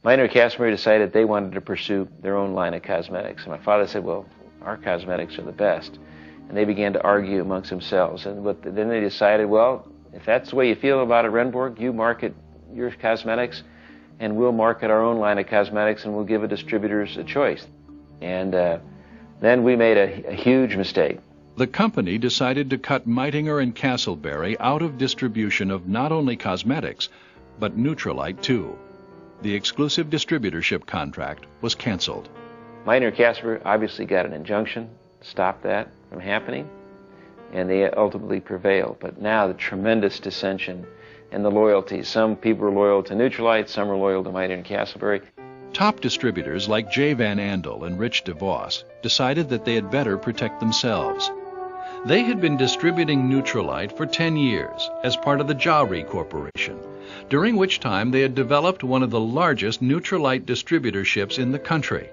Meitner and Castleberry decided they wanted to pursue their own line of cosmetics. And my father said, well, our cosmetics are the best. And they began to argue amongst themselves. And then they decided, well, if that's the way you feel about it, Renborg, you market your cosmetics, and we'll market our own line of cosmetics, and we'll give distributors a choice. And then we made a huge mistake. The company decided to cut Meitinger and Castleberry out of distribution of not only cosmetics, but Nutrilite too. The exclusive distributorship contract was canceled. Meitner and Castleberry obviously got an injunction to stop that from happening, and they ultimately prevailed. But now the tremendous dissension and the loyalty. Some people are loyal to Nutrilite, some are loyal to Meitner and Castleberry. Top distributors like J. Van Andel and Rich DeVos decided that they had better protect themselves. They had been distributing Nutrilite for 10 years as part of the Jari Corporation, during which time they had developed one of the largest Nutrilite distributorships in the country.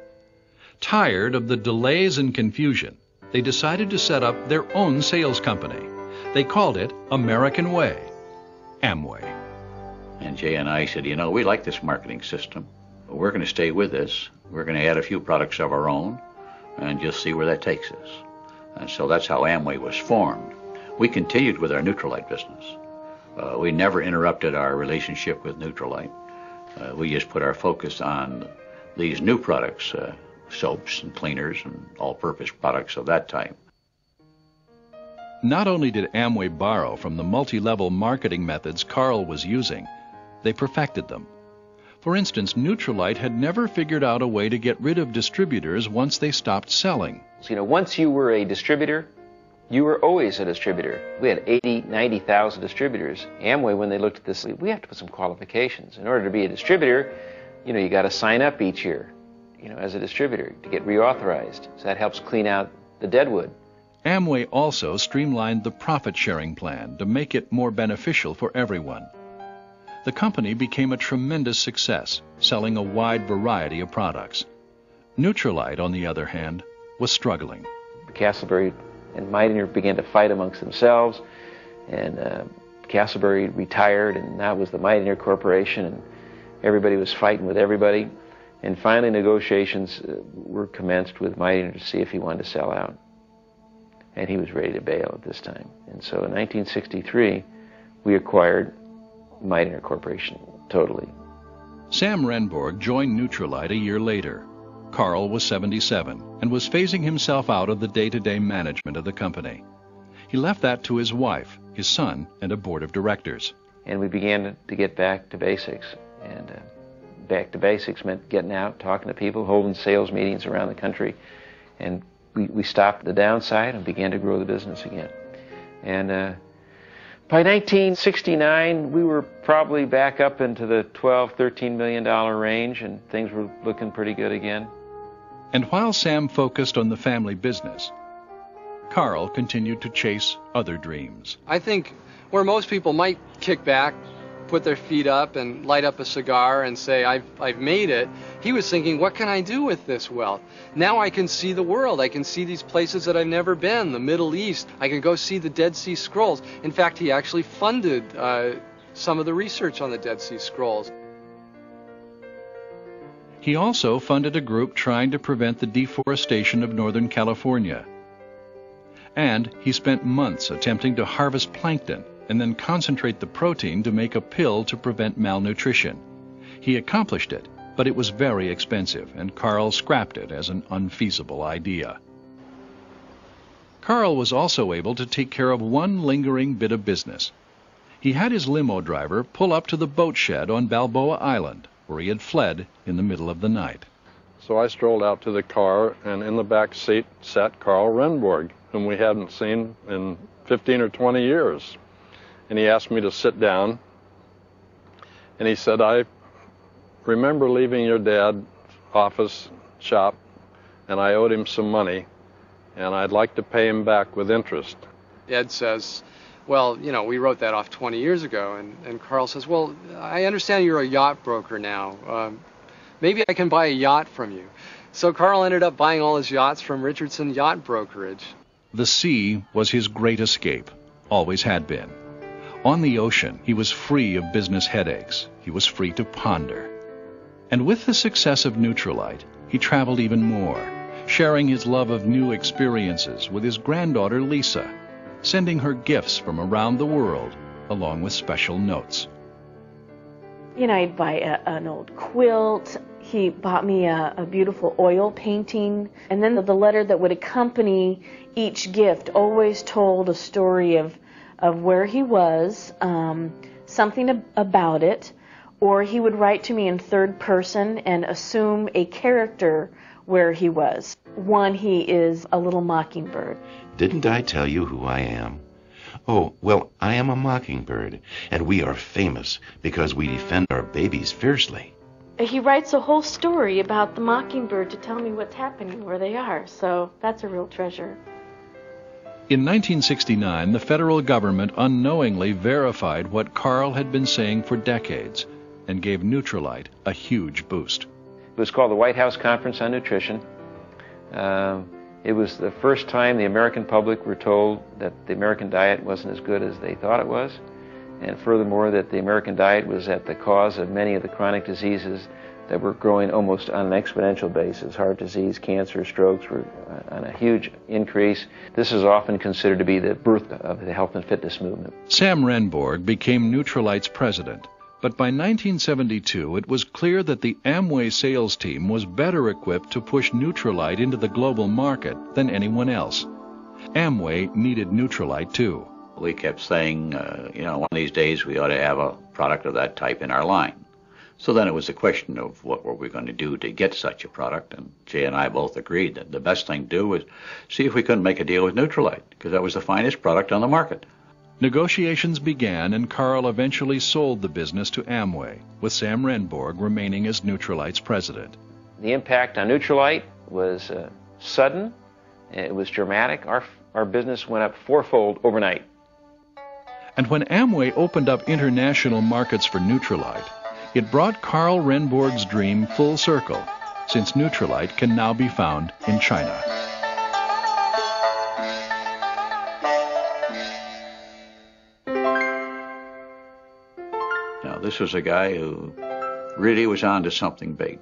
Tired of the delays and confusion, they decided to set up their own sales company. They called it American Way, Amway. And Jay and I said, you know, we like this marketing system. We're going to stay with this. We're going to add a few products of our own and just see where that takes us. And so that's how Amway was formed. We continued with our Nutrilite business. We never interrupted our relationship with Nutrilite. We just put our focus on these new products, soaps and cleaners and all-purpose products of that type. Not only did Amway borrow from the multi-level marketing methods Carl was using, they perfected them. For instance, Nutrilite had never figured out a way to get rid of distributors once they stopped selling. So, once you were a distributor, you were always a distributor. We had 80, 90,000 distributors. Amway, when they looked at this, we have to put some qualifications. In order to be a distributor, you got to sign up each year, as a distributor to get reauthorized. So that helps clean out the deadwood. Amway also streamlined the profit-sharing plan to make it more beneficial for everyone. The company became a tremendous success, selling a wide variety of products. Nutrilite, on the other hand, was struggling. Castleberry and Meitner began to fight amongst themselves, and Castleberry retired, and that was the Meitner Corporation, and everybody was fighting with everybody. And finally, negotiations were commenced with Meitner to see if he wanted to sell out. And he was ready to bail at this time. And so in 1963, we acquired Meitner Corporation totally. Sam Renborg joined Nutrilite a year later. Carl was 77 and was phasing himself out of the day-to-day management of the company. He left that to his wife, his son, and a board of directors. And we began to get back to basics. And back to basics meant getting out, talking to people, holding sales meetings around the country. And we stopped the downside and began to grow the business again. And by 1969, we were probably back up into the $12, $13 million range, and things were looking pretty good again. And while Sam focused on the family business, Carl continued to chase other dreams. I think where most people might kick back, put their feet up and light up a cigar and say, I've made it, he was thinking, what can I do with this wealth? Now I can see the world. I can see these places that I've never been, the Middle East. I can go see the Dead Sea Scrolls. In fact, he actually funded some of the research on the Dead Sea Scrolls. He also funded a group trying to prevent the deforestation of Northern California. And he spent months attempting to harvest plankton and then concentrate the protein to make a pill to prevent malnutrition. He accomplished it, but it was very expensive, and Carl scrapped it as an unfeasible idea. Carl was also able to take care of one lingering bit of business. He had his limo driver pull up to the boat shed on Balboa Island, where he had fled in the middle of the night. So I strolled out to the car, and in the back seat sat Carl Renborg, whom we hadn't seen in 15 or 20 years. And he asked me to sit down, and he said, I remember leaving your dad's office shop, and I owed him some money, and I'd like to pay him back with interest. Ed says, well, we wrote that off 20 years ago, and Carl says, well, I understand you're a yacht broker now. Maybe I can buy a yacht from you. So Carl ended up buying all his yachts from Richardson Yacht Brokerage. The sea was his great escape, always had been. On the ocean, he was free of business headaches. He was free to ponder. And with the success of Nutrilite, he traveled even more, sharing his love of new experiences with his granddaughter Lisa, sending her gifts from around the world, along with special notes. You know, I'd buy an old quilt. He bought me a beautiful oil painting. And then the letter that would accompany each gift always told a story of where he was, something about it, or he would write to me in third person and assume a character where he was. One, he is a little mockingbird. Didn't I tell you who I am? Oh, well, I am a mockingbird, and we are famous because we defend our babies fiercely. He writes a whole story about the mockingbird to tell me what's happening where they are, so that's a real treasure. In 1969, the federal government unknowingly verified what Carl had been saying for decades and gave Nutrilite a huge boost. It was called the White House Conference on Nutrition. It was the first time the American public were told that the American diet wasn't as good as they thought it was, and furthermore that the American diet was at the cause of many of the chronic diseases that were growing almost on an exponential basis. Heart disease, cancer, strokes were on a huge increase. This is often considered to be the birth of the health and fitness movement. Sam Renborg became Nutrilite's president, but by 1972 it was clear that the Amway sales team was better equipped to push Nutrilite into the global market than anyone else. Amway needed Nutrilite too. We kept saying, one of these days we ought to have a product of that type in our line. So then it was a question of what were we going to do to get such a product, and Jay and I both agreed that the best thing to do was see if we couldn't make a deal with Nutrilite, because that was the finest product on the market. Negotiations began, and Carl eventually sold the business to Amway, with Sam Renborg remaining as Nutrilite's president. The impact on Nutrilite was sudden, it was dramatic. Our business went up fourfold overnight. And when Amway opened up international markets for Nutrilite, it brought Carl Renborg's dream full circle, since Nutrilite can now be found in China. Now, this was a guy who really was on to something big.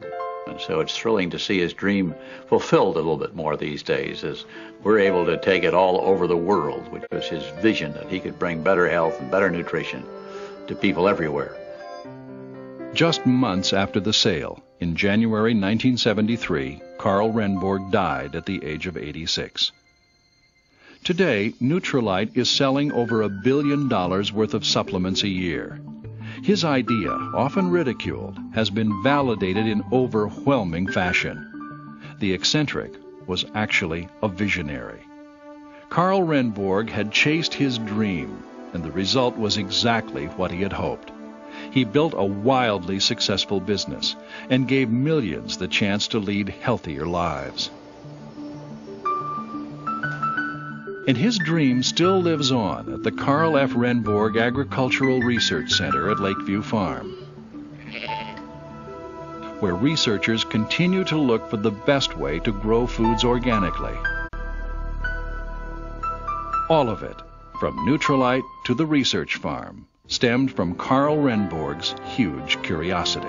And so it's thrilling to see his dream fulfilled a little bit more these days, as we're able to take it all over the world, which was his vision, that he could bring better health and better nutrition to people everywhere. Just months after the sale, in January 1973, Carl Renborg died at the age of 86. Today, Nutrilite is selling over $1 billion worth of supplements a year. His idea, often ridiculed, has been validated in overwhelming fashion. The eccentric was actually a visionary. Carl Renborg had chased his dream, and the result was exactly what he had hoped. He built a wildly successful business and gave millions the chance to lead healthier lives. And his dream still lives on at the Carl F. Renborg Agricultural Research Center at Lakeview Farm, where researchers continue to look for the best way to grow foods organically. All of it, from Nutrilite to the research farm, stemmed from Carl Renborg's huge curiosity.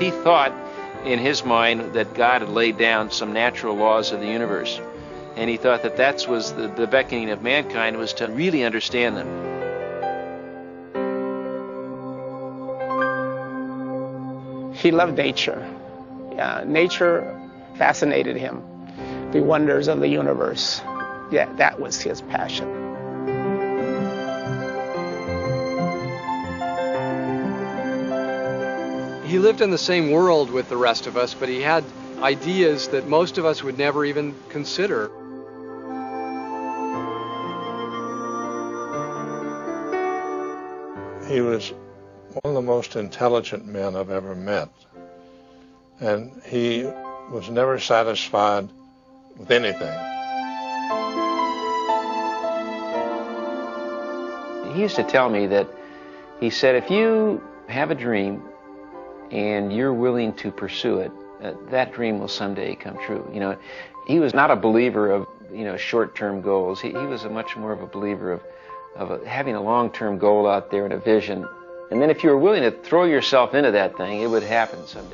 He thought in his mind that God had laid down some natural laws of the universe, and he thought that was the beckoning of mankind was to really understand them. He loved nature. Nature fascinated him. The wonders of the universe. Yeah, that was his passion. He lived in the same world with the rest of us, but he had ideas that most of us would never even consider. He was one of the most intelligent men I've ever met. And he was never satisfied with anything. He used to tell me that, he said, if you have a dream and you're willing to pursue it, that dream will someday come true. He was not a believer of, short-term goals. He was much more of a believer having a long-term goal out there and a vision. And then if you were willing to throw yourself into that thing, it would happen someday.